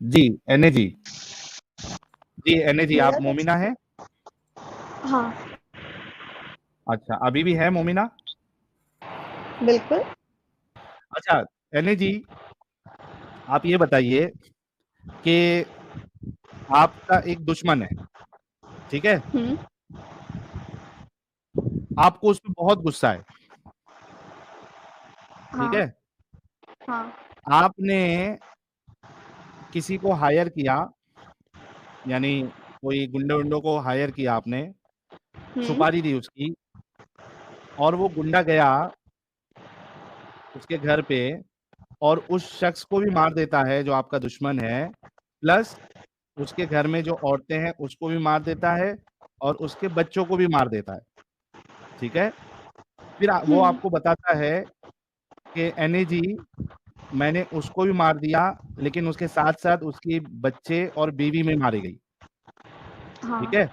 जी एने जी। जी एने जी, आप मेरा मोमिना क्वेश्चन। है? हाँ। अच्छा, अभी भी है मोमिना? बिल्कुल। अच्छा एने जी, आप ये बताइए कि आपका एक दुश्मन है, ठीक है? हम्म। आपको उस पर बहुत गुस्सा है, ठीक हाँ। है? हाँ। आपने किसी को हायर किया, यानी कोई गुंडे उंडों को हायर किया आपने, हम्म। सुपारी दी उसकी, और वो गुंडा गया उसके घर पे और उस शख्स को भी मार देता है जो आपका दुश्मन है, प्लस उसके घर में जो औरतें हैं उसको भी मार देता है और उसके बच्चों को भी मार देता है, ठीक है? फिर वो हम्म। आपको बताता है कि एने जी, मैंने उसको भी मार दिया, लेकिन उसके साथ साथ उसकी बच्चे और बीवी में मारी गई, ठीक हाँ। है?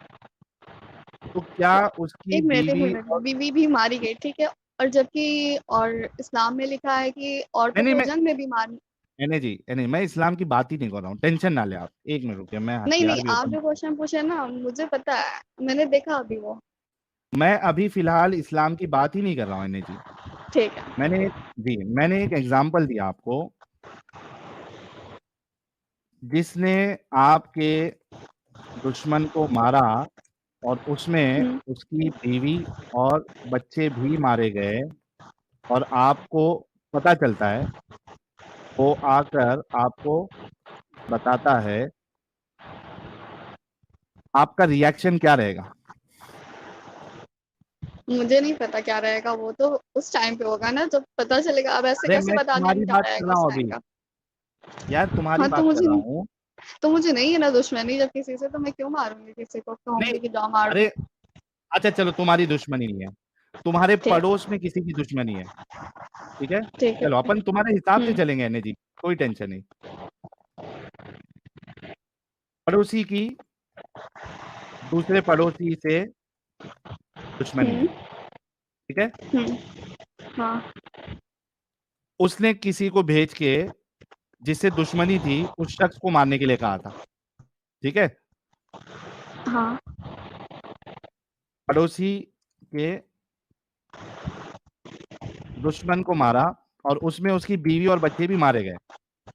तो क्या उसकी एक बीवी मिनट, और बीवी भी मारी गई, ठीक है। और जबकि और इस्लाम में लिखा है कि नहीं औरतों नहीं, को मैं जंग में भी मार। एने जी, एने, मैं इस्लाम की बात ही नहीं कर रहा हूँ, टेंशन ना ले आप, एक मिनट रुकिए, मैं नहीं नहीं, हथियार भी आप ओपन। जो क्वेश्चन पूछे ना मुझे पता है, मैंने देखा अभी वो। मैं अभी फिलहाल इस्लाम की बात ही नहीं कर रहा हूँ एने जी। ठीक है। मैंने जी, मैंने एक एग्जांपल दिया आपको, जिसने आपके दुश्मन को मारा और उसमें हम्म। उसकी बीवी और बच्चे भी मारे गए, और आपको पता चलता है, वो आकर आपको बताता है, आपका रिएक्शन क्या रहेगा? मुझे नहीं पता क्या रहेगा, वो तो उस टाइम पे होगा ना जब पता चलेगा। अब ऐसे अरे कैसे मैं बता दें तुम्हारी क्या बात कर रहेगा रहा उस हूँ टाइम अभी, का। यार तुम्हारी हाँ बात कर रहा हूँ। तो मुझे नहीं है ना दुश्मनी जब किसी से, तो मैं क्यों मारूंगी किसी को, नहीं, कहूंगी कि जाओ मार अरे दो। अच्छा चलो, तुम्हारी दुश्मनी नहीं है, तुम्हारे ठीक। पड़ोस में किसी की दुश्मनी है, ठीक है? ठीक है। चलो अपन तुम्हारे हिसाब से हम्म। चलेंगे एने जी, कोई टेंशन नहीं। पड़ोसी की दूसरे पड़ोसी से दुश्मनी है, हम्म। ठीक है? हम्म। हाँ। उसने किसी को भेज के, जिससे दुश्मनी थी, उस शख्स को मारने के लिए कहा था, ठीक है? हाँ। पड़ोसी के दुश्मन को मारा और उसमें उसकी बीवी और बच्चे भी मारे गए,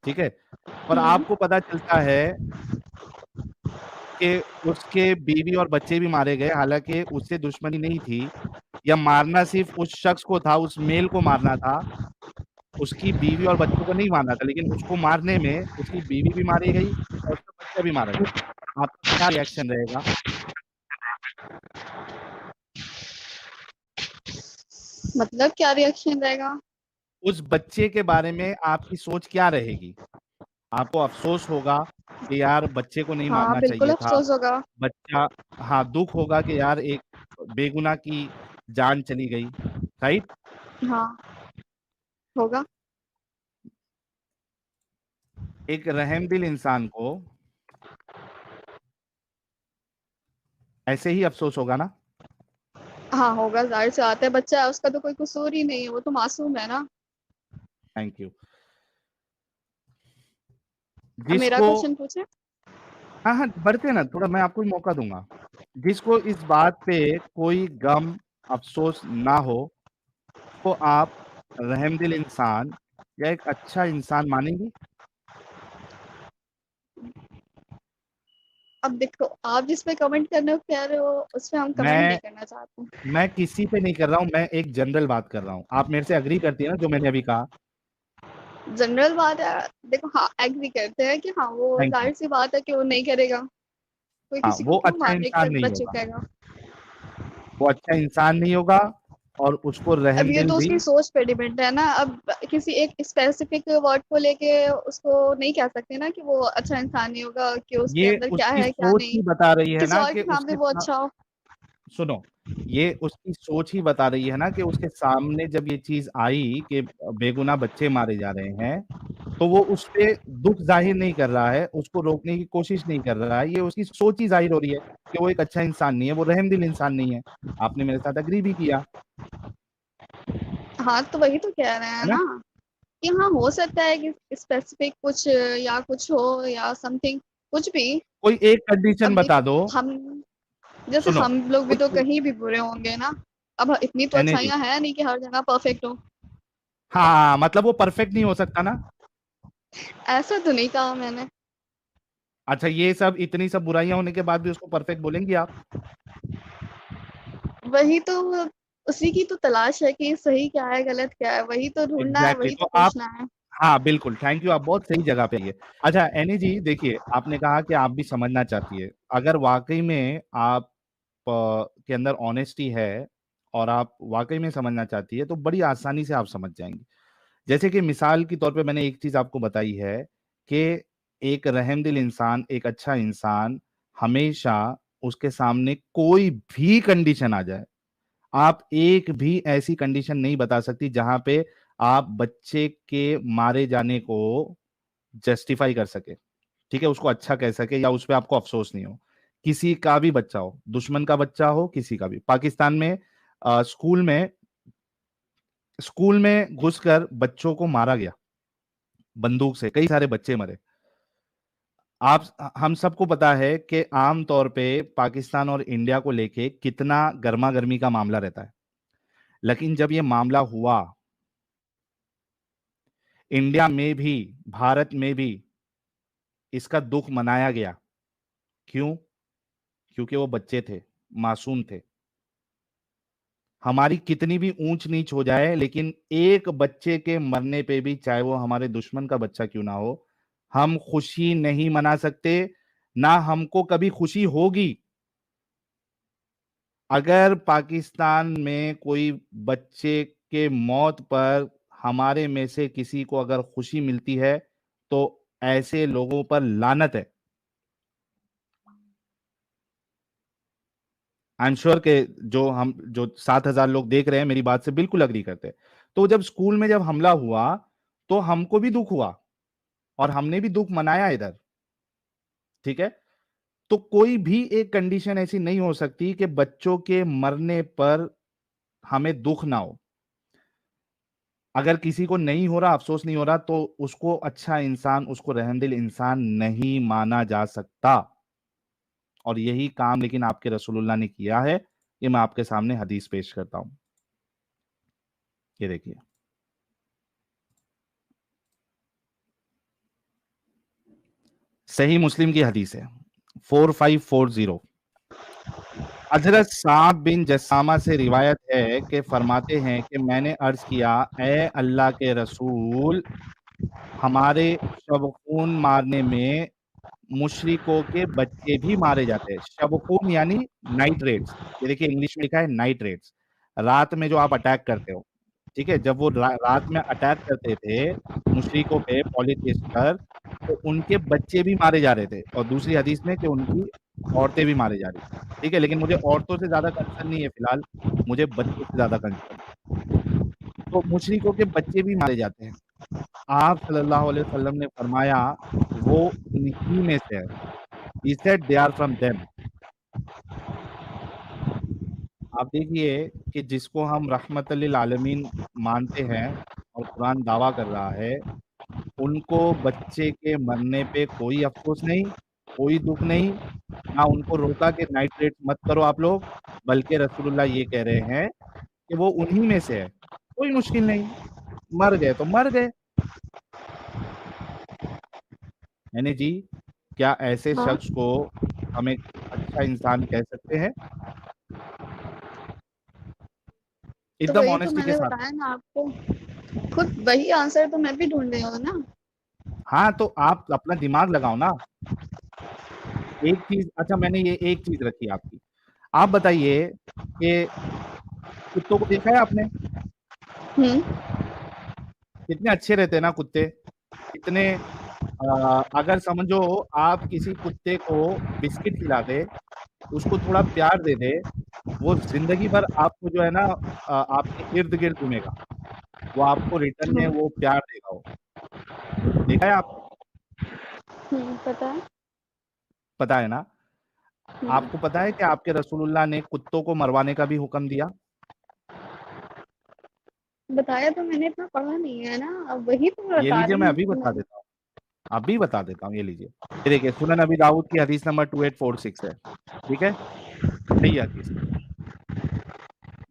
ठीक है? और हम्म। आपको पता चलता है कि उसके बीवी और बच्चे भी मारे गए, हालांकि उससे दुश्मनी नहीं थी, या मारना सिर्फ उस शख्स को था, उस मेल को मारना था, उसकी बीवी और बच्चों को नहीं मारना था, लेकिन उसको मारने में उसकी बीवी भी मारी गई और उसका बच्चा भी मारा गया। आपका क्या रिएक्शन रहेगा? मतलब क्या रिएक्शन रहेगा? उस बच्चे के बारे में आपकी सोच क्या रहेगी? आपको अफसोस होगा कि यार बच्चे को नहीं हाँ मारना बिल्कुल चाहिए था, अफसोस होगा। बच्चा, हाँ दुख होगा कि यार एक बेगुनाह की जान चली गई, राइट? हाँ होगा। एक रहमदिल इंसान को ऐसे ही अफसोस होगा ना? हाँ होगा, जाहिर सी बात है, बच्चा है, उसका तो कोई कसूर ही नहीं है, वो तो मासूम है ना। Thank you. अब मेरा जिसको, क्वेश्चन पूछे। हाँ हाँ बढ़ते ना, थोड़ा मैं आपको भी मौका दूंगा। जिसको इस बात पे कोई गम अफसोस ना हो, तो आप रहमदिल इंसान या एक अच्छा इंसान मानेंगी? अब देखो, आप जिस पे कमेंट करने को कह रहे हो उस पे हम कमेंट मैं नहीं करना चाहते। मैं किसी पे नहीं कर रहा हूँ, मैं एक जनरल बात कर रहा हूँ, आप मेरे से अग्री करती है ना जो मैंने अभी कहा? जनरल बात है। देखो, हाँ एग्री करते हैं कि हाँ वो थैंक यू। जाहिर सी बात है कि वो नहीं करेगा। कोई हाँ, किसी को वो क्यों अच्छा मारने के इंसान लिए नहीं बच्चे होगा, कहेगा। वो अच्छा इंसान नहीं होगा, और उसको अब ये रहमदिल तो भी। उसकी सोच पे डिपेंड है ना। अब किसी एक स्पेसिफिक वर्ड को लेके उसको नहीं कह सकते ना कि वो अच्छा इंसान नहीं होगा, कि उसके ये अंदर क्या उसकी है क्या सोच नहीं। ही बता रही है किसी ना और कि के सामने उसके वो अच्छा हो। सुनो, ये उसकी सोच ही बता रही है ना कि उसके सामने जब ये चीज आई कि बेगुनाह बच्चे मारे जा रहे हैं, तो वो उस पे दुख जाहिर नहीं कर रहा है, उसको रोकने की कोशिश नहीं कर रहा है, ये उसकी सोच ही जाहिर हो रही है कि वो एक अच्छा इंसान नहीं है, वो रहमदिल इंसान नहीं है। आपने मेरे साथ अग्री भी किया, हाँ तो वही तो कह रहे हैं है ना? ना। कि हाँ, हो सकता है कि स्पेसिफिक कुछ या कुछ हो या समथिंग कुछ भी। कोई एक कंडीशन अब बता देखो दो। हम जैसे सुनो, हम लोग भी तो कोई कहीं भी बुरे होंगे ना। अब इतनी तो एनए जी, अच्छाइयाँ है नहीं कि हर जगह परफेक्ट हो। हाँ मतलब वो परफेक्ट नहीं हो सकता ना। ऐसा तो नहीं कहा मैंने। अच्छा, ये सब इतनी सब बुराइयां होने के बाद भी उसको परफेक्ट बोलेंगी आप? वही तो, उसी की तो तलाश है कि सही क्या है गलत क्या है, वही तो ढूंढना है, एग्जैक्टली वही तो तो आप, पूछना है। हाँ बिल्कुल, थैंक यू, आप बहुत सही जगह पे ये। अच्छा एनी जी देखिए, आपने कहा कि आप भी समझना चाहती है, अगर वाकई में आप के अंदर ऑनेस्टी है और आप वाकई में समझना चाहती है तो बड़ी आसानी से आप समझ जाएंगी। जैसे कि मिसाल के तौर पे मैंने एक चीज आपको बताई है कि एक रहमदिल इंसान, एक अच्छा इंसान, हमेशा उसके सामने कोई भी कंडीशन आ जाए, आप एक भी ऐसी कंडीशन नहीं बता सकती जहां पे आप बच्चे के मारे जाने को जस्टिफाई कर सके, ठीक है, उसको अच्छा कह सके या उस पर आपको अफसोस नहीं हो। किसी का भी बच्चा हो, दुश्मन का बच्चा हो, किसी का भी, पाकिस्तान में स्कूल में घुसकर बच्चों को मारा गया बंदूक से, कई सारे बच्चे मरे। आप, हम सबको पता है कि आम तौर पे पाकिस्तान और इंडिया को लेके कितना गर्मा गर्मी का मामला रहता है, लेकिन जब ये मामला हुआ, इंडिया में भी, भारत में भी इसका दुख मनाया गया। क्यों? क्योंकि वो बच्चे थे, मासूम थे। हमारी कितनी भी ऊंच नीच हो जाए, लेकिन एक बच्चे के मरने पे भी, चाहे वो हमारे दुश्मन का बच्चा क्यों ना हो, हम खुशी नहीं मना सकते, ना हमको कभी खुशी होगी। अगर पाकिस्तान में कोई बच्चे के मौत पर हमारे में से किसी को अगर खुशी मिलती है तो ऐसे लोगों पर लानत है। आई एम श्योर के जो 7,000 लोग देख रहे हैं मेरी बात से बिल्कुल अग्री करते हैं। तो जब स्कूल में जब हमला हुआ तो हमको भी दुख हुआ और हमने भी दुख मनाया इधर, ठीक है। तो कोई भी एक कंडीशन ऐसी नहीं हो सकती कि बच्चों के मरने पर हमें दुख ना हो। अगर किसी को नहीं हो रहा, अफसोस नहीं हो रहा, तो उसको अच्छा इंसान, उसको रहमदिल इंसान नहीं माना जा सकता। और यही काम लेकिन आपके रसूलुल्लाह ने किया है। ये मैं आपके सामने हदीस पेश करता हूं, ये देखिए, सही मुस्लिम की हदीस है 4540। हजरत साब बिन जसामा से रिवायत है कि फरमाते हैं कि मैंने अर्ज किया, ए अल्लाह के रसूल, हमारे शब खून मारने में मुशरिकों के बच्चे भी मारे जाते हैं। शब खून यानी नाइट्रेट्स, ये देखिए इंग्लिश में लिखा है नाइट्रेट्स, रात में जो आप अटैक करते हो, ठीक है, जब वो रात में अटैक करते थे मुशरिकों पे, पॉलिथियस्ट पर, तो उनके बच्चे भी मारे जा रहे थे, और दूसरी हदीस में कि उनकी औरतें भी मारी जा रही थी, ठीक है, लेकिन मुझे औरतों से ज्यादा कंसर्न नहीं है फिलहाल, मुझे बच्चों से ज्यादा कंसर्न। तो मुशरिकों के बच्चे भी मारे जाते हैं। आप सल्लल्लाहु अलैहि वसल्लम ने फरमाया, वो उन्हीं में से है। He said they are from them। आप देखिए कि जिसको हम रहमत लिल आलमीन मानते हैं और कुरान दावा कर रहा है, उनको बच्चे के मरने पे कोई अफसोस नहीं, कोई दुख नहीं, ना उनको रोका कि नाइट्रेट मत करो आप लोग, बल्कि रसूलुल्लाह ये कह रहे हैं कि वो उन्हीं में से है, कोई मुश्किल नहीं, मर गए तो मर गए। यानी जी, क्या ऐसे हाँ, शख्स को हम एक अच्छा इंसान कह सकते हैं? तो एकदम वही तो ऑनेस्टी के मैंने साथ। बताया ना आपको, खुद वही आंसर तो मैं भी ढूंढ रही हूँ ना। हाँ तो आप अपना दिमाग लगाओ ना। एक चीज, अच्छा मैंने ये एक चीज रखी आपकी, आप बताइए कि कुत्तों को देखा है आपने? हम्म। कितने अच्छे रहते हैं ना कुत्ते, कितने, अगर समझो आप किसी कुत्ते को बिस्किट खिला दे, उसको थोड़ा प्यार दे दे, वो जिंदगी भर आपको जो है ना आपके इर्द गिर्द घूमेगा, वो आपको रिटर्न में वो प्यार देगा। वो देखा है आपने? पता है। पता है ना? हम्म। आपको पता है कि आपके रसूलुल्लाह ने कुत्तों को मरवाने का भी हुक्म दिया? बताया तो मैंने, इतना पढ़ा नहीं है ना, अब वही तो ये बता लीजिए, रही मैं हूँ अभी कि बता मैंने। देता हूँ, अभी बता देता हूँ, ये लीजिए। ये देखिए, सुनन अबी दाऊद की हदीस नंबर 2846 है, ठीक है, सही हदीस।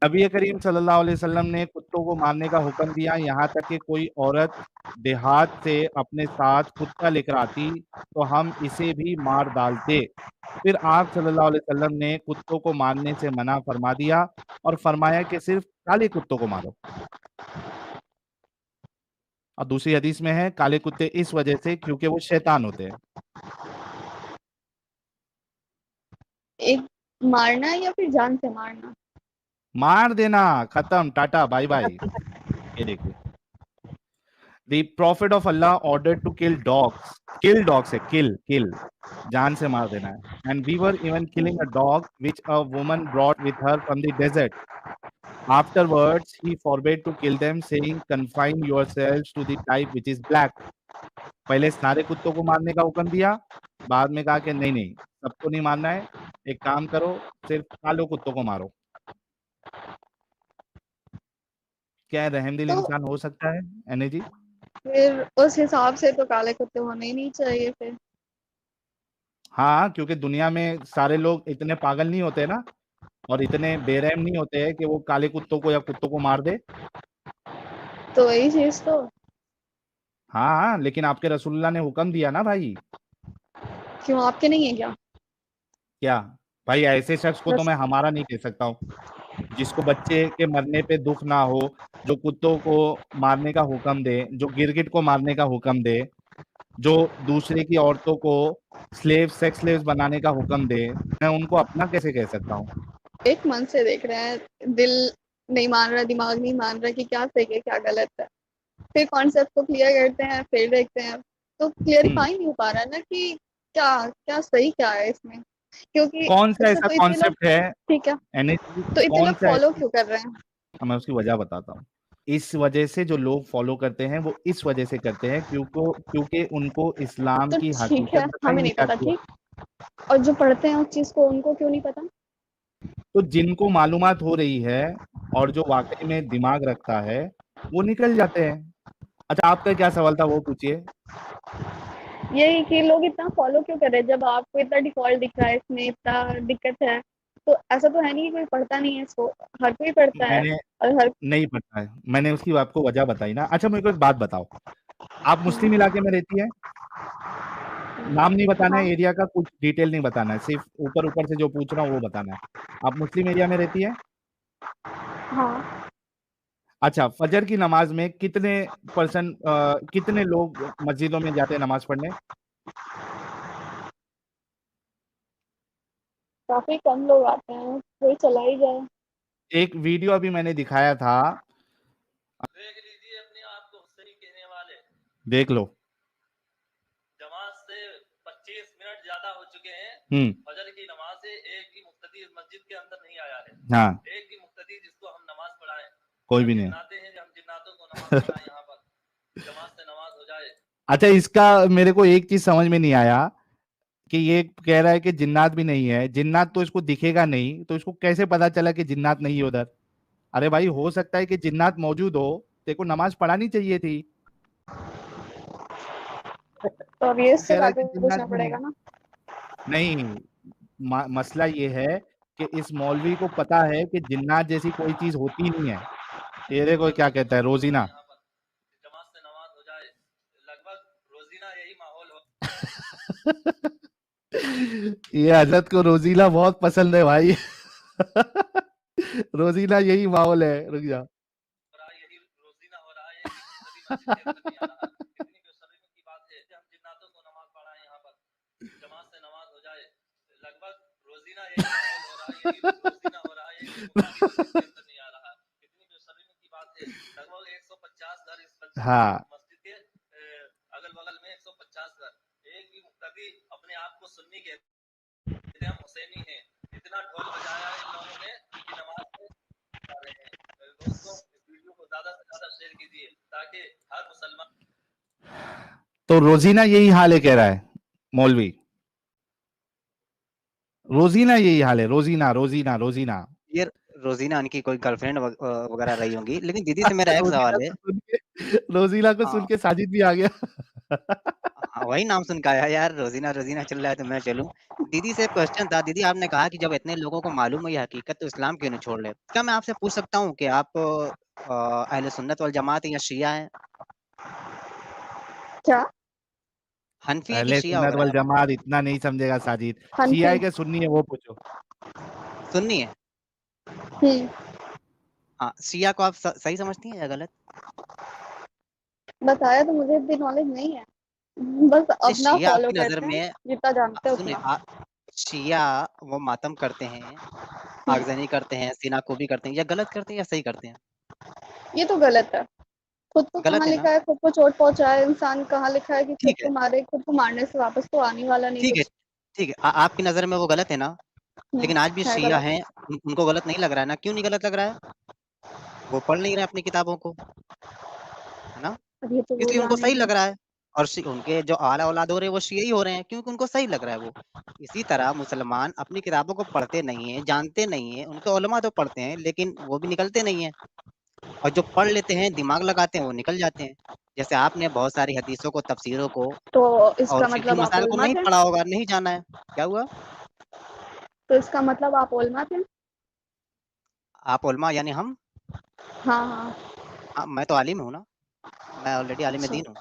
नबी करीम सल्लल्लाहु अलैहि वसल्लम ने कुत्तों को मारने का हुक्म दिया, यहाँ तक कि कोई औरत देहात से अपने साथ कुत्ता लेकर आती तो हम इसे भी मार डालते। फिर आप सल्लल्लाहु अलैहि वसल्लम ने कुत्तों को मारने से मना फरमा दिया और फरमाया कि सिर्फ काले कुत्तों को मारो। और दूसरी हदीस में है, काले कुत्ते इस वजह से क्योंकि वो शैतान होते हैं। एक मारना या फिर जान से मारना? मार देना, खत्म, टाटा बाय बाय। ये देखिए, The Prophet of Allah ordered to kill dogs. Kill dogs है, kill, जान से मार देना है. And we were even killing a dog which a woman brought with her from the desert. Afterwards, he forbade to kill them, saying, "Confine yourselves to the type which is black." पहले सारे कुत्तों को मारने का हुक्म दिया, बाद में कहा कि नहीं नहीं, सबको नहीं मारना है, एक काम करो, सिर्फ काले कुत्तों को मारो। क्या रहमदिल तो इंसान हो सकता है एने जी? फिर उस हिसाब से तो काले कुत्ते होने ही नहीं चाहिए फिर। हाँ, क्योंकि दुनिया में सारे लोग इतने पागल नहीं होते ना, और इतने बेरहम नहीं होते हैं कि वो काले कुत्तों को या कुत्तों को मार दे। तो वही चीज तो। हाँ हाँ, लेकिन आपके रसूलुल्लाह ने हुक्म दिया ना भाई। क्यों, आपके नहीं है क्या? क्या भाई, ऐसे शख्स को तो रस मैं हमारा नहीं कह सकता हूँ, जिसको बच्चे के मरने पे दुख ना हो, जो कुत्तों को मारने का हुक्म दे, जो गिरगिट को मारने का हुक्म दे, जो दूसरे की औरतों को सेक्स स्लेव्स बनाने का हुक्म दे, मैं उनको अपना कैसे कह सकता हूँ? एक मन से देख रहे हैं, दिल नहीं मान रहा, दिमाग नहीं मान रहा कि क्या सही है क्या गलत है। फिर कॉन्सेप्ट को क्लियर करते हैं, फिर देखते हैं, तो हम्म। क्लियरिफाई नहीं हो पा रहा है ना कि क्या क्या सही क्या है इसमें, क्योंकि कौन सा इससे ऐसा तो इतने लोग। कॉन्सेप्ट है ठीक है, एनएच, तो इतने कौन लोग सा फॉलो ऐसा? क्यों कर रहे हैं? मैं उसकी वजह बताता हूँ। इस वजह से जो लोग फॉलो करते हैं वो इस वजह से करते हैं क्योंकि उनको इस्लाम तो की ठीक है, हकीकत बताई हमें नहीं नहीं पता, जाती है। ठीक। और जो पढ़ते हैं उस चीज को, उनको क्यों नहीं पता? तो जिनको मालूमात हो रही है और जो वाकई में दिमाग रखता है, वो निकल जाते हैं। अच्छा, आपका क्या सवाल था, वो पूछिए। यही कि लोग इतना फॉलो क्यों कर रहे हैं, जब आपको इतना डिफॉल्ट दिख रहा है, इसमें इतना दिक्कत है। तो ऐसा तो है नहीं कि कोई पढ़ता नहीं है इसको, हर कोई पढ़ता है। मैंने और हर। नहीं पता है, मैंने उसकी आपको वजह बताई ना। अच्छा, मेरे को एक बात बताओ, आप मुस्लिम इलाके में रहती है? नाम नहीं बताना हाँ है, एरिया का कुछ डिटेल नहीं बताना है, सिर्फ ऊपर ऊपर से जो पूछ रहा हूँ वो बताना है। आप मुस्लिम एरिया में रहती है? हाँ। अच्छा, फजर की नमाज में कितने लोग मस्जिदों में जाते हैं नमाज पढ़ने? काफी कम लोग आते हैं, कोई चला ही जाए। एक वीडियो अभी मैंने दिखाया था, देख लीजिए अपने आप को सही कहने वाले। देख लो। जमात से 25 मिनट ज्यादा हो चुके हैं, फजर की नमाज से एक भी मुक्तदी मस्जिद के अंदर नहीं आया है। हाँ, एक भी मुक्तदी जिसको हम नमाज पढ़ाएं। कोई भी नहीं है। जिन्नाते हैं, हम जिन्नातों को नमाज पढ़ाएं यहाँ पर, जमात से नमाज हो जाए। अच्छा, इसका मेरे को एक चीज समझ में नहीं आया कि ये कह रहा है कि जिन्नात भी नहीं है, जिन्नात तो इसको दिखेगा नहीं, तो इसको कैसे पता चला कि जिन्नात नहीं है उधर? अरे भाई, हो सकता है कि जिन्नात मौजूद हो, तेरे को नमाज पढ़ानी चाहिए थी। तो अब ये वो इससे कह रहा है जाके कि जिन्नात पूछना भी नहीं। पड़ेगा ना। नहीं, मसला ये है कि इस मौलवी को पता है कि जिन्नात जैसी कोई चीज होती नहीं है। ये देखो क्या कहता है, रोजीना। यहाँ पर जमात से नमाज हो जाए, लगभग रोजीना यही माहौल हो। ये हजरत को रोजीना बहुत पसंद है भाई। रोजीना यही माहौल है, रुक जा। रहा, यही रोजीना हो रहा है कि कभी मस्जिद के अंदर नहीं आ रहा। कितनी बेशर्मी की बात है कि हम जिन्नातों को नमाज पढ़ाएं यहाँ पर, जमात से नमाज हो जाए, लगभग रोजीना यही माहौल हो रहा है, यही रोजीना हो रहा है कि मुक्तदी मस्जिद के अंदर नहीं आ रहा। कितनी बेशर्मी की बात है। लगभग 150 घर इस हाँ, मस्जिद के अगल बगल में 150 घर, एक भी मुक्तदी अपने आप को सुन्नी कहते हैं, हम हुसैनी हैं। इतना ढोल बजाया है इन लोगों ने कि नमाज में आ रहे हैं। दोस्तों, इस वीडियो को ज्यादा से ज्यादा शेयर कीजिए ताकि हर मुसलमान। तो रोजीना यही हाल है, कह रहा है मौलवी। रोजीना यही हाल है, रोजीना रोजीना रोजीना। ये रोजीना उनकी कोई गर्लफ्रेंड वगैरह रही होंगी। लेकिन दीदी से मेरा एक रोजीला सवाल है। को सुन के रोजीला को सुन हाँ, के साजिद भी आ गया। हाँ, वही नाम सुन के आया यार, रोजीना रोजीना चल रहा है तो मैं चलूं। दीदी से क्वेश्चन था। दीदी आपने कहा कि जब इतने लोगों को मालूम है ये हकीकत तो इस्लाम क्यों नहीं छोड़ ले। क्या मैं आपसे पूछ सकता हूँ कि आप अहले सुन्नत वल जमात हैं या शिया हैं? क्या? हनफी है कि अहले शिया सुन्नत वगैरह वल है? जमात इतना नहीं समझेगा साजिद। हनफी। शिया है कि सुन्नी है वो पूछो। सुन्नी है। हाँ, शिया को आप सही समझती हैं या गलत? बताया तो मुझे इतनी नॉलेज नहीं है, बस नहीं, अपना शिया फॉलो आपकी नजर करते हैं, में जितना जानते हैं सुनिए उतना। शिया वो मातम करते हैं, आगजनी करते हैं, सीनाकोबी करते हैं, या गलत करते हैं या सही करते हैं? ये तो गलत है। खुद को गलत कहाँ है ना? लिखा है खुद को चोट पहुंचाए इंसान, कहाँ लिखा है कि खुद ठीक है, को मारे? खुद को मारने से वापस तो आने वाला नहीं ठीक है, कुछ। ठीक है। आपकी नजर में वो गलत है ना? लेकिन आज भी है शिया गलत। हैं, उनको गलत नहीं लग रहा है ना? क्यों नहीं गलत लग रहा है? वो पढ़ नहीं रहे अपनी किताबों को, है ना? अब ये तो वो इसलिए उनको सही जानेंगे। लग रहा है। और उनके जो आला औलाद हो रहे हैं वो शिया ही हो रहे हैं, क्योंकि उनको सही लग रहा है वो। इसी तरह मुसलमान अपनी किताबों को पढ़ते नहीं है, जानते नहीं है। उनके उलमा तो पढ़ते हैं लेकिन वो भी निकलते नहीं है, और जो पढ़ लेते हैं दिमाग लगाते हैं वो निकल जाते हैं। जैसे आपने बहुत सारी हदीसों को, तफसीरों को तो और इसका फिक्ही मतलब आप मसाइल को उलमा नहीं थे? पढ़ा होगा, नहीं जाना है। क्या हुआ? तो इसका मतलब आप उलमा थे? आप उलमा यानी हम? हाँ हाँ। हाँ, मैं तो आलिम हूँ ना, मैं ऑलरेडी आलिम अच्छा। दीन हूँ।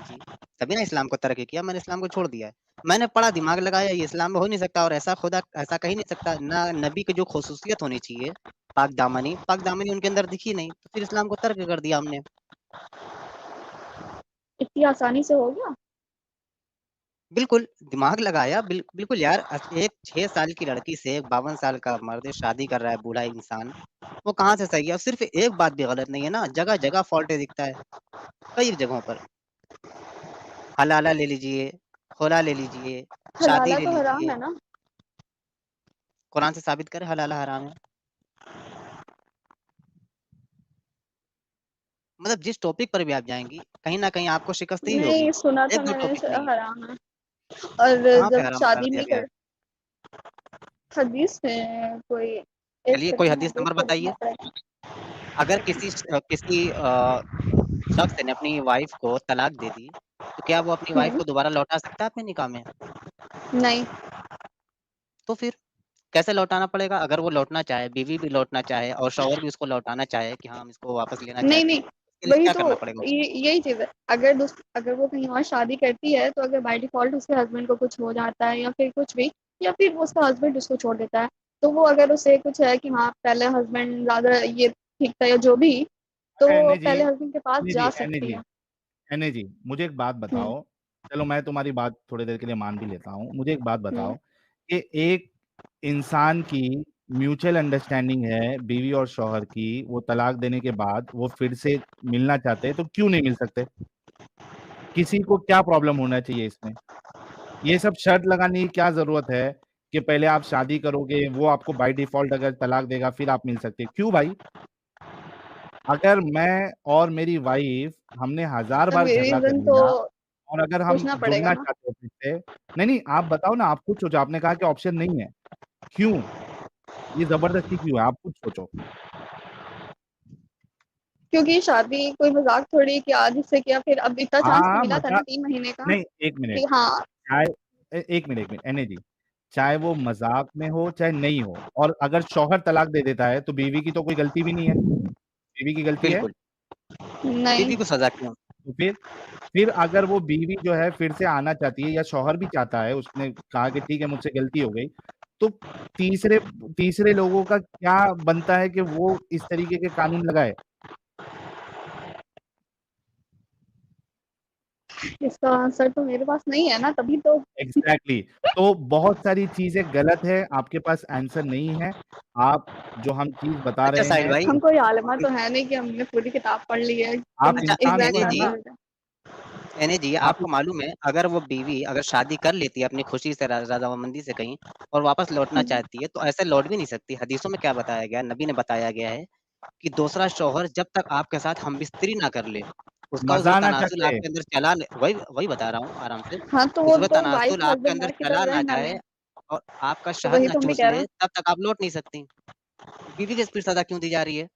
जी, तभी ना इस्लाम को तरक किया, मैंने इस्लाम को छोड़ दिया है। मैंने पढ़ा, दिमाग लगाया, ये इस्लाम में हो नहीं सकता, और ऐसा खुदा ऐसा कह ही नहीं सकता ना। नबी की जो खुसूसियत होनी चाहिए, पाक दामनी उनके अंदर दिखी नहीं, तो फिर इस्लाम को तर्क कर दिया हमने। इतनी आसानी से हो गया? बिल्कुल, दिमाग लगाया, बिल्कुल यार। एक 6 साल की लड़की से एक 52 साल का मर्द शादी कर रहा है, बूढ़ा इंसान, वो कहाँ से सही है? और सिर्फ एक बात भी गलत नहीं है ना, जगह-जगह फॉल्ट दिखता है, कई जगहों पर। हलाला ले लीजिए, खुला ले लीजिए, शादी हलाला ले तो हराम लीजिए। है ना? कुरान से साबित करें हलाला हराम है। मतलब जिस टॉपिक पर भी आप जाएँगी, कहीं न कहीं आपको शिकस्त ही होगी। नहीं, सुना था 1-2 मैंने टॉपिक नहीं है। हराम है। और कहाँ पे जब हराम करार शादी दिया नहीं गया है? कर, हदीस में कोई एक चलिए कोई सेकंड हदीस में देख नंबर के देखना बताइए। पड़ेगा। अगर किसी शख्स ने अपनी वाइफ को तलाक दे दी, तो क्या वो अपनी वाइफ हम्म। को दोबारा लौटा सकता है अपने निकाह में? नहीं। तो फिर कैसे लौटाना पड़ेगा? अगर वो लौटना चाहे, बीवी भी लौटना चाहे और शौहर भी उसको लौटाना चाहे कि हाँ, हम इसको वापस लेना नहीं चाहते नहीं, हैं, इसके लिए वही क्या तो, करना पड़ेगा उसको? यही चीज है। अगर वो कहीं और शादी करती है तो अगर बाय डिफॉल्ट उसके हस्बैंड को कुछ हो जाता है या फिर कुछ भी, या फिर वो उसका हस्बैंड उसको छोड़ देता है, तो वो अगर उसे कुछ है कि हाँ पहले हस्बैंड ज्यादा ये ठीक था या जो भी, तो अच्छा वो एने जी, पहले हस्बैंड के पास एने जी, जा एने सकती जी, है। एने जी, मुझे एक बात हम्म। बताओ। चलो मैं तुम्हारी बात थोड़ी देर के लिए मान भी लेता हूँ। मुझे एक बात हम्म। बताओ कि एक इंसान की म्यूचुअल अंडरस्टैंडिंग है बीवी और शौहर की, वो तलाक देने के बाद वो फिर से मिलना चाहते हैं तो क्यों नहीं मिल सकते? किसी को क्या प्रॉब्लम होना चाहिए इसमें? ये सब शर्त लगाने की क्या ज़रूरत है कि पहले आप शादी करोगे, वो आपको बाय डिफ़ॉल्ट अगर तलाक देगा फिर आप मिल सकते हैं? क्यों भाई? अगर मैं और मेरी वाइफ़ हमने हज़ार तब बार झगड़ा कर रीजन तो लिया और अगर हम पूछना पड़ेगा जुड़ना ना। चाहते हैं फिर से नहीं, आप बताओ ना, आप खुद सोचो, आपने कहा कि ऑप्शन नहीं है। क्यों? ये ज़बरदस्ती क्यों है? आप खुद सोचो। क्योंकि शादी कोई मजाक थोड़ी कि आज इससे किया फिर, अब इतना चांस तो हाँ, मिला था ना मज़ाक 3 महीने का नहीं, 1 मिनट, कि हाँ। चाहे 1 मिनट, 1 मिनट, एने जी, चाहे वो मज़ाक में हो, चाहे नहीं हो, और अगर शौहर तलाक दे देता है, तो बीवी की तो कोई गलती भी नहीं है। बीवी की गलती है? बिल्कुल, नहीं। बीवी को सज़ा क्यों? तो फिर अगर वो बीवी जो है फिर से आना चाहती है या शौहर भी चाहता है, उसने कहा कि ठीक है मुझसे गलती हो गई, तो तीसरे तीसरे लोगों का क्या बनता है कि वो इस तरीके के कानून लगाए? इसका आंसर तो मेरे पास नहीं है ना, तभी तो। एग्ज़ैक्टली। तो बहुत सारी चीज़ें गलत है, आपके पास आंसर नहीं है। आप जो हम चीज़ बता अच्छा रहे साहिल हैं भाई, हम कोई आलिमा तो है नहीं कि हमने पूरी किताब पढ़ ली है आप अच्छा इंसान तो एग्जैक्ट हैं ना? आंसर। आप आपको मालूम है, अगर वो बीवी अगर शादी कर लेती है अपनी खुशी से, रज़ामंदी से कहीं, और वापस लौटना चाहती है, तो ऐसे लौट भी नहीं सकती। हदीसों में क्या बताया गया है, नबी ने बताया गया है कि दूसरा शौहर जब तक आपके साथ हमबिस्तरी ना कर ले, उसका उज़्र मज़ा ना तनासुल चखे। आपके अंदर चला ले, वही वही बता रहा हूँ आराम से। हाँ तो वो उज़्र तो वाइफ तनासुल आपके हस्बैंड अंदर वाइफ की चला तरह ना रहना जाए है। और आपका तो शहद वही ना तुम भी चूस कह रहे ले, हो। तब तक आप लौट नहीं सकती। बीवी के फिर सजा क्यों दी जा रही है?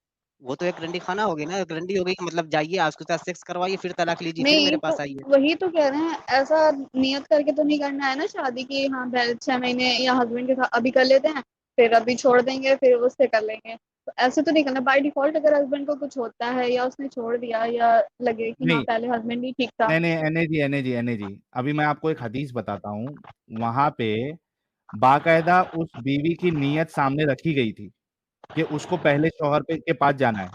वो तो एक रंडी खाना हो गई ना, एक रंडी हो गई कि मतलब जाइए आप उसके साथ सेक्स करवाइए, फिर तलाक लीजिए, फिर मेरे नहीं, पास तो आइए। वही तो कह रहे हैं, ऐसा नियत करके तो नहीं करना है ना शादी की, हाँ 6 महीने या हस्बैंड के साथ अभी कर लेते हैं, फिर अभी छोड़ देंगे, फिर उससे कर लेंगे। तो ऐसे तो नहीं करना बाय डिफॉल्ट। अगर हस्बैंड को कुछ होता है या उसने छोड़ दिया या लगे कि हाँ नहीं पहले हस्बैंड ही ठीक था। नहीं नहीं, एने जी, अभी मैं आपको एक हदीस बताता हूँ। वहां पे बाकायदा उस बीवी की नीयत सामने रखी गई थी कि उसको पहले शौहर के पास जाना है।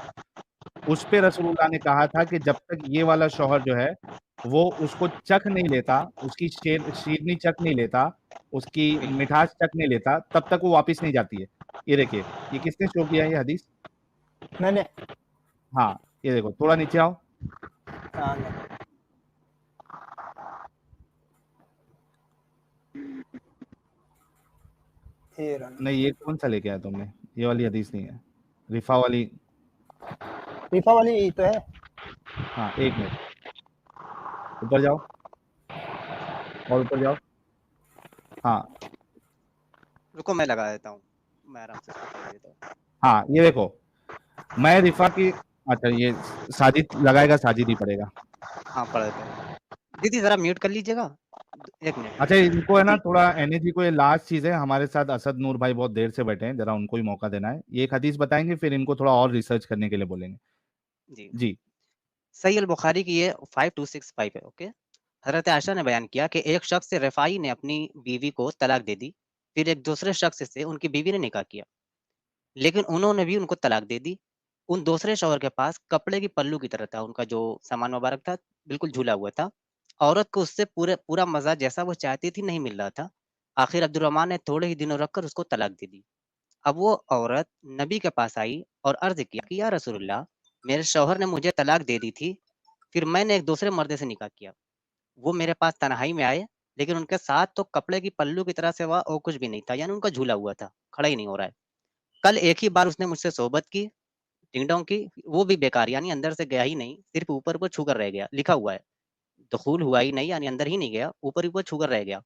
उस पे रसूलुल्लाह ने कहा था कि जब तक ये वाला शौहर जो है वो उसको चख नहीं लेता, उसकी शीरनी चख नहीं लेता, उसकी मिठास चख नहीं लेता, तब तक वो वापस नहीं जाती है। ये देखिए, ये किसने शो किया है ये हदीस? मैंने हाँ, ये देखो, थोड़ा नीचे आओ। नहीं, ये कौन सा लेके आया तुमने? ये वाली हदीस नहीं है, रिफा वाली। रिफा वाली तो है। हाँ, एक मिनट, ऊपर जाओ और ऊपर जाओ। हाँ रुको मैं लगा देता हूँ, मैं आराम से इसको पढ़ देता हूँ। हाँ, ये देखो, मैं रिफा की, अच्छा ये साजिद लगाएगा, साजिद ही पड़ेगा। हाँ पढ़ देता हूँ। दीदी जरा म्यूट कर लीजिएगा, एक मिनट। अच्छा, इनको है ना थोड़ा एनर्जी को, ये लास्ट चीज है। हमारे साथ असद नूर भाई बहुत देर से बैठे हैं, जरा उनको ही मौका देना है। ये एक हदीस बताएंगे, फिर इनको थोड़ा और रिसर्च करने के लिए बोलेंगे। जी जी। सही अल बुखारी की ये 5265 है। ओके, हजरत आयशा ने बयान किया कि एक शख्स से रफ़ाई ने अपनी बीवी को तलाक दे दी, फिर एक दूसरे शख्स से उनकी बीवी ने निकाह किया, लेकिन उन्होंने भी उनको तलाक दे दी। उन दूसरे शौहर के पास कपड़े की पल्लू की तरह था, उनका जो सामान मुबारक था बिल्कुल झूला हुआ था। औरत को उससे पूरा मज़ा जैसा वो चाहती थी नहीं मिल रहा था। आखिर अब्दुर्रहमान ने थोड़े ही दिनों रखकर उसको तलाक दे दी। अब वो औरत नबी के पास आई और अर्ज़ किया कि या रसूलल्लाह, मेरे शौहर ने मुझे तलाक दे दी थी, फिर मैंने एक दूसरे मर्द से निकाह किया। वो मेरे पास तन्हाई में आए, लेकिन उनके साथ तो कपड़े की पल्लू की तरह सिवा और कुछ भी नहीं था, यानी उनका झूला हुआ था, खड़ा ही नहीं हो रहा है। कल एक ही बार उसने मुझसे सोहबत की, टिंग-टोंग की, वो भी बेकार, यानी अंदर से गया ही नहीं, सिर्फ़ ऊपर-ऊपर छूकर रह गया, लिखा हुआ है। दुखूल हुआ ही नहीं, यानी अंदर ही नहीं गया, ऊपर-ऊपर छूकर रह गया।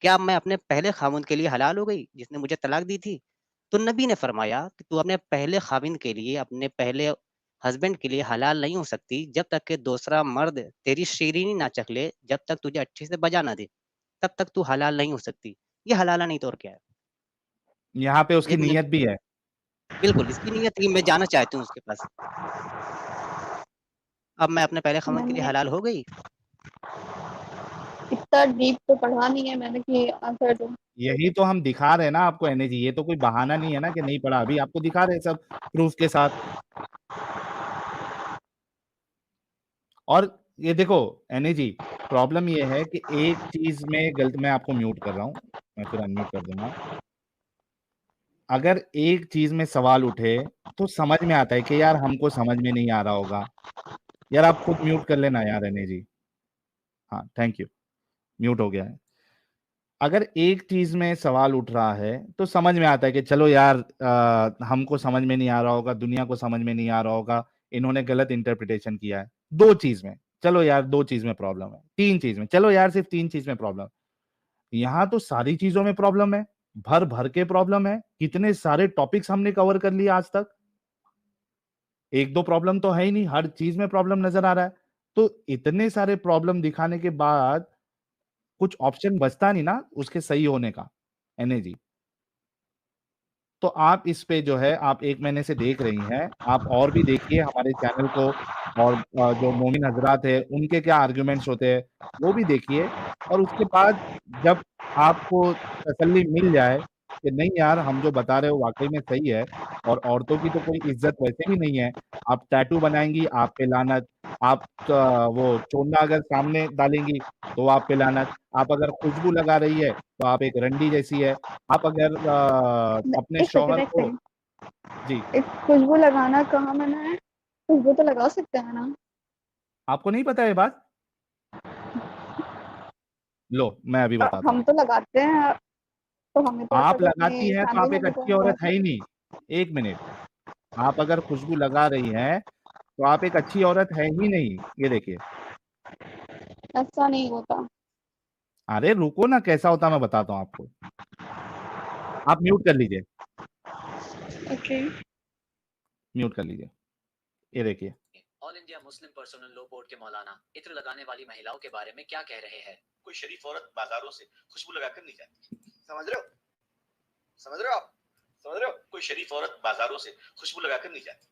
क्या अब मैं अपने पहले ख़ावंद के लिए हलाल हो गई, जिसने मुझे तलाक दी थी? तो नबी ने फरमाया कि तू अपने पहले ख़ाविंद के लिए, अपने पहले हस्बैंड के लिए हलाल नहीं हो सकती, जब तक कि दूसरा मर्द तेरी शीरीनी ना चख ले, जब तक तुझे अच्छे से बजा ना दे, तब तक तू हलाल नहीं हो सकती। ये हलाला नहीं तो और क्या है? यहाँ पे उसकी एक मिनट, नीयत भी है। बिल्कुल, इसकी नीयत थी मैं जाना चाहती हूँ उसके पास। अब मैं अपने पहले ख़ावंद के लिए मैंने हलाल हो गई? इतना डीप तो पढ़ा नहीं है मैंने कि आंसर दूं। यही तो हम दिखा रहे हैं ना आपको एनर्जी, ये तो कोई बहाना नहीं है ना कि नहीं पढ़ा। अभी आपको दिखा रहे हैं सब प्रूफ के साथ। और ये देखो एनर्जी, प्रॉब्लम ये है कि एक चीज में गलत, मैं आपको म्यूट कर रहा हूँ, मैं फिर अनम्यूट कर दूंगा। अगर एक चीज में सवाल उठे तो समझ में आता है कि यार हमको समझ में नहीं आ रहा होगा। यार आप खुद म्यूट कर लेना यार एनर्जी। हाँ, थैंक यू, म्यूट हो गया है। अगर एक चीज में सवाल उठ रहा है तो समझ में आता है कि चलो यार, हमको समझ में नहीं आ रहा होगा, दुनिया को समझ में नहीं आ रहा होगा, इन्होंने गलत इंटरप्रिटेशन किया है। दो चीज में चलो यार, दो चीज में प्रॉब्लम है, तीन चीज में चलो यार, सिर्फ तीन चीज में प्रॉब्लम। यहाँ तो सारी चीजों में प्रॉब्लम है, भर भर के प्रॉब्लम है। कितने सारे टॉपिक्स हमने कवर कर लिए आज तक, एक दो प्रॉब्लम तो है ही नहीं, हर चीज में प्रॉब्लम नजर आ रहा है। तो इतने सारे प्रॉब्लम दिखाने के बाद कुछ ऑप्शन बचता नहीं ना उसके सही होने का, एनर्जी। तो आप इस पे जो है, आप 1 महीने से देख रही हैं, आप और भी देखिए हमारे चैनल को। और जो मोमिन हजरात है उनके क्या आर्ग्यूमेंट्स होते हैं वो भी देखिए। और उसके बाद जब आपको तसल्ली मिल जाए कि नहीं यार, हम जो बता रहे हो वाकई में सही है, और औरतों की तो कोई इज्जत वैसे भी नहीं है। आप टैटू बनाएंगी, आप पे लानत। आप वो चोन्ना अगर सामने डालेंगी तो आप पे लानत। आप अगर खुशबू लगा रही है तो आप एक रंडी जैसी है। आप अगर अपने एक सेकंड शौहर एक को, सेकंड, जी, एक खुशबू लगाना कहाँ मना है? खुशबू तो लगा सकते हैं ना। आपको नहीं पता ये बात? लो, मैं अभी बताता हूँ। हम तो लगाते हैं, तो हमें तो ऐसा आप कोई लगाती अपनी हैं तो फैमिली आप में एक भी अच्छी तो औरत है। है ही नहीं। एक मिनट, आप अगर खुशबू लगा रही हैं तो आप एक अच्छी औरत है ही नहीं। ये देखिए, ऐसा नहीं होता। अरे रुको ना, कैसा होता मैं बताता हूँ आपको। आप म्यूट कर लीजिए। ओके म्यूट कर लीजिए। ये देखिए all India Muslim personal law board के मौलाना इत्र लगाने वाली महिलाओं के बारे में क्या कह रहे हैं? कोई शरीफ औरत बाजारों से खुशबू लगाकर नहीं जाती। समझ रहे हो? समझ रहे हो आप? समझ रहे हो? कोई शरीफ औरत बाजारों से खुशबू लगाकर नहीं जाती।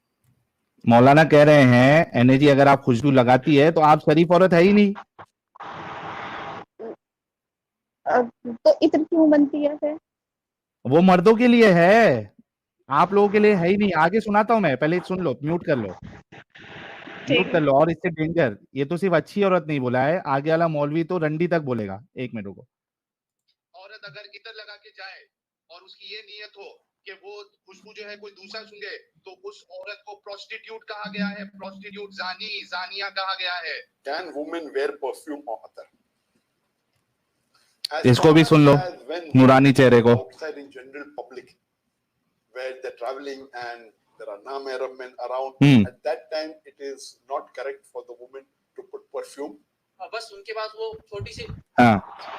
मौलाना कह रहे हैं एनर्जी अगर आप खुशबू लगाती है तो आप शरीफ औरत है ही नहीं। तो इत्र क्यों बनती है फिर? वो मर्दों के लिए है, आप लोगों के लिए है ही नहीं। आगे सुनाता हूं मैं, पहले सुन लो, म्यूट कर लो, म्यूट कर लो। और इससे डेंजर, ये तो सिर्फ अच्छी औरत नहीं बोला है, आगे वाला मौलवी तो रंडी तक बोलेगा। एक मिनट रुको। औरत अगर इत्र लगा के जाए और उसकी ये नीयत हो कि वो खुशबू जो है कोई दूसरा सूंघे, तो उस औरत को प्रोस्टिट्यूट कहा गया है, प्रोस्टिट्यूट जानी, जानिया कहा गया है। Can women wear perfume or other? इसको भी सुन लो, नूरानी चेहरे को। Outside in general public, where they're traveling and there are non-Arab men around, at that time it is not correct for the woman to put perfume. बस उनके पास वो छोटी सी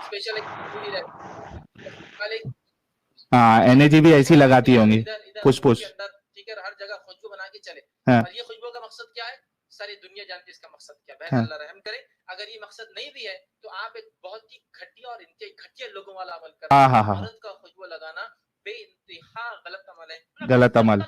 special हाँ, एनर्जी भी ऐसी लगाती होंगी, पुश पुश। ठीक है, हर जगह खुशबू बना के चले। हाँ। और ये खुशबू का मकसद क्या है? सारी दुनिया जानती है इसका मकसद क्या है। अल्लाह रहम करे, अगर ये मकसद नहीं भी है तो आप एक बहुत ही घटिया और इंतहाई घटिया लोगों वाला अमल कर रहे हैं। औरत का खुशबू लगाना बेइंतहा गलत अमल है। गलत अमल।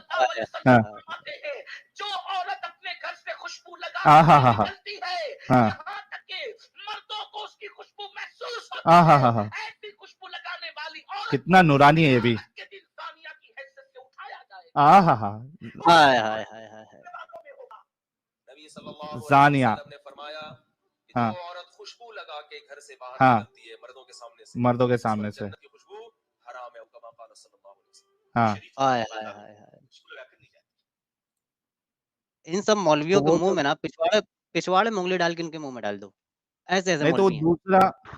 जो औरत अपने घर से खुशबू लगाती है, यहाँ तक कि मर्दों को उसकी खुशबू महसूस होती है। ऐसी खुशबू लगाने वाली औरत कितना नूरानी है ये भी। के दिल सानिया की हैसियत से उठाया जाएगा। हाय हाय हाय हाय। नबी सल्लल्लाहु अलैहि जानिया। वसल्लम ने फरमाया कि हाँ। जो औरत खुशबू लगा के घर से बाहर हाँ। निकलती है मर्दों के सामने से, मर्दों के सामने से। जन्नत की खुशबू हराम है, कमा क़ाल सल्लल्लाहु अलैहि वसल्लम। हाँ। शरीफ हाय औरत हाय हाय हाय। खुशबू लगाकर नहीं जाती। इन सब मौलवियों तो के वो मुंह तो- में ना पिछवाड़े में उंगली डाल के इनके मुंह में डाल दो। ऐसे ऐसे नहीं तो मौलवी हैं।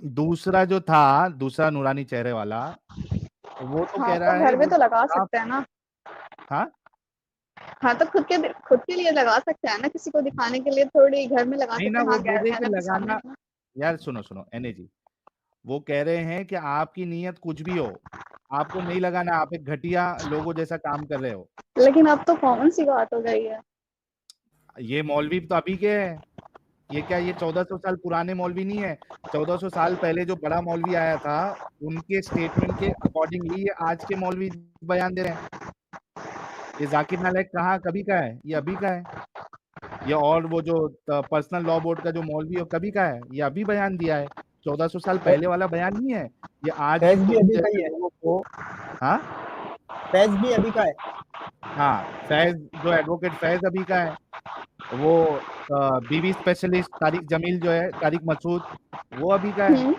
दूसरा जो था, दूसरा नूरानी चेहरे वाला, वो तो हाँ, कह रहा तो है घर में तो लगा आप- सकते हैं ना। हाँ हाँ, तो खुद के लिए लगा सकते हैं ना, किसी को दिखाने के लिए थोड़ी घर में लगा नहीं सकते ना, हैं। वो हाँ, बोले कि गैर के सामने लगाना। ना। यार सुनो एनर्जी, वो कह रहे हैं कि आपकी नीयत कुछ भी हो, आपको नहीं लगाना, आप एक घटिया लोगों जैसा काम कर रहे हो। लेकिन अब तो कॉमन सी बात हो गई है। ये मौलवी तो अभी के हैं, ये क्या, ये 1400 साल पुराने मौलवी नहीं है। 1400 साल पहले जो बड़ा मौलवी आया था, उनके स्टेटमेंट के अकॉर्डिंगली ये आज के मौलवी बयान दे रहे हैं। ये जाकिर नालायक कहाँ कभी का है, ये अभी का है। ये और वो जो पर्सनल लॉ बोर्ड का जो मौलवी है कभी का है, ये अभी बयान दिया है। 1400 साल पहले वाला बयान नहीं है ये, आज फैज भी अभी का ही है। लोगों को। हाँ फैज भी अभी का है। हाँ, फैज जो एडवोकेट फैज अभी का है, वो बीवी स्पेशलिस्ट तारिक जमील जो है, तारिक मसूद, वो अभी का है।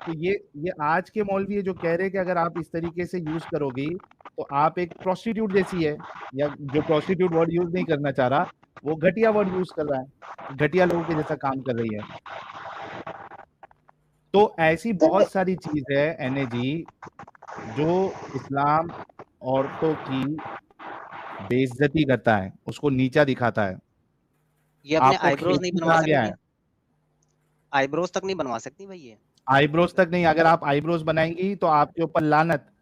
तो ये आज के मौलवी है जो कह रहे हैं कि अगर आप इस तरीके से यूज करोगी तो आप एक प्रोस्टिट्यूट जैसी है, या जो प्रोस्टिट्यूट वर्ड यूज नहीं करना चाह रहा, वो घटिया वर्ड यूज कर रहा है, घटिया लोगों के जैसा काम कर रही है। तो ऐसी बहुत सारी चीज है एनर्जी जो इस्लाम औरतों की बेइज्जती करता है, उसको नीचा दिखाता है। ये अपने आपको आईब्रोज नहीं खेती बनवा कहा गया सकती, है, आईब्रोज तक नहीं बनवा सकती भाई ये। आईब्रोज तक नहीं। अगर आप आईब्रोज बनाएंगी तो आपके ऊपर लानत।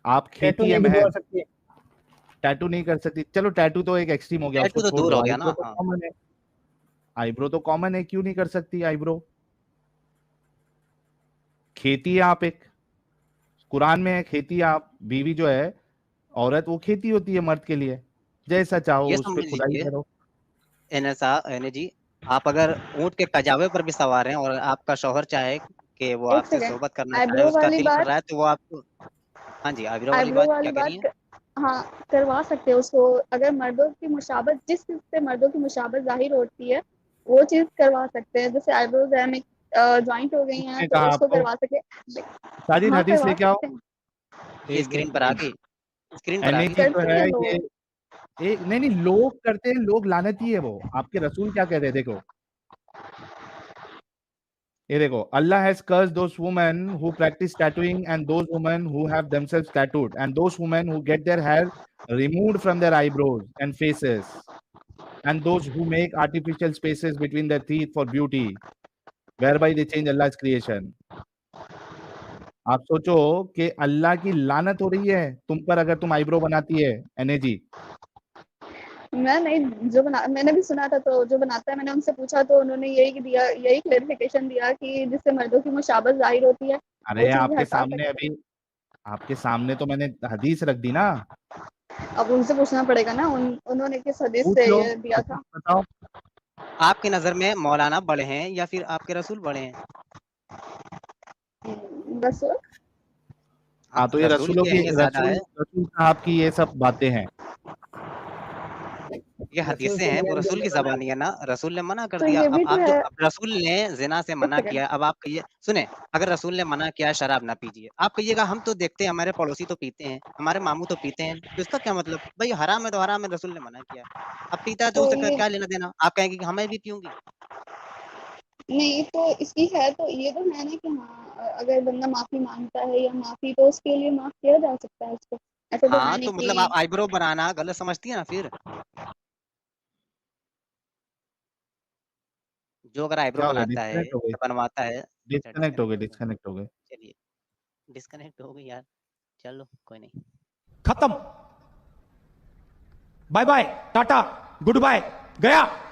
आप टैटू खेती नहीं में भिजवा है, सकती है। टैटू नहीं कर सकती। चलो टैटू तो एक एक्सट्रीम हो गया, टैटू उसको तो छोड़ दूर दो। हो गया ना। आईब्रो तो हाँ। कॉमन है, आईब्रो तो कॉमन है, क्यों नहीं कर सकती आईब्रो? खेती है आप एक, कुरान में है खेती। आप बीवी जो है औरत, वो खेती होती है मर्द के लिए, जैसा चाहो ये उस पे समझ खुदाई लीजिए करो। एनर्जी, आप अगर ऊंट के कजावे पर भी सवार हैं और आपका शौहर चाहे कि वो एक आपसे सेकंड, सोहबत करना चाहे, आईब्रो उसका वाली दिल कर बात, रहा है तो वो आपको। हाँ जी, आईब्रो वाली आईब्रो बात वाली क्या कह रही बात हैं? हाँ, करवा सकते हैं उसको। अगर मर्दों की मुशाबत, जिस चीज से मर्दों की मुशाबत जाहिर होती है, वो चीज करवा सकते हैं। जैसे आईब्रोज है ज्वाइंट हो गई हैं, किसने तो कहा उसको आपको? करवा सके। साजिद हाँ, हदीस करवा लेके आओ। सकते हैं। ये स्क्रीन पर आ गई, स्क्रीन पर आ एनर्जी गई। तो करते है हैं लोग। ये एक, नहीं लोग करते हैं, लोग लानती है वो। आपके रसूल क्या कहते हैं देखो, ये देखो, Allah has cursed those women who practice tattooing and those women who have themselves tattooed and those women who get their hair removed from their eyebrows and faces and those who make artificial spaces between their teeth for beauty whereby they change Allah's creation. आप सोचो कि अल्लाह की लानत हो रही है तुम पर अगर तुम आईब्रो बनाती है एने जी। मैं नहीं, जो बना मैंने भी सुना था, तो जो बनाता है मैंने उनसे पूछा तो उन्होंने यही क्लेरिफिकेशन दिया कि जिससे मर्दों की मुशाबत जाहिर होती है वो अरे चीज आपके हटा सामने सकते अभी आपके सामने तो मैंने हदीस रख दी ना। हैं। अब उनसे पूछना पड़ेगा ना, उन्होंने किस हदीस पूछ से लो ये दिया तो था। कुछ बताओ। आपकी नजर में मौलाना बड़े हैं या फिर आपके रसूल बड़े हैं? बस हाँ तो ये रसूल की अहमियत ज्यादा है। रसूल साहब की ये सब बातें हैं। ये रसूल हदीसें से हैं, वो नियम रसूल की जल्द बना ज़बानी है ना, रसूल ने मना कर तो दिया। ये भी तो अब है। रसूल ने ज़िना से एक मना सेकंड, किया, अब आप कहिए सुने, अगर रसूल ने मना किया शराब ना पीजिए, आप कहिएगा हम तो देखते हैं हमारे पड़ोसी तो पीते हैं, हमारे मामू तो पीते हैं, तो इसका क्या मतलब? भाई हराम है तो हराम है, रसूल ने मना किया। अब पीता है तो तो उससे ये क्या लेना-देना? आप कहेंगे कि हाँ, मैं भी पीऊँगी। नहीं, तो इसकी है तो ये तो है ना कि हाँ, अगर बंदा माफी मांगता है या माफी, तो उसके लिए माफ किया जा सकता है उसको। ऐसा तो है हाँ, नहीं तो मतलब आप कि आईब्रो बनाना गलत समझती हैं ना फिर? जो अगर आईब्रो क्या हो गया, बनाता है डिस्कनेक्ट हो गई? या बनवाता है अच्छा डिस्कनेक्ट हो गए, डिस्कनेक्ट हो गए। डिस्कनेक्ट हो गए। चलिए, डिस्कनेक्ट हो गई यार, चलो कोई नहीं। खत्म, बाय बाय, टाटा, गुड बाय, गया।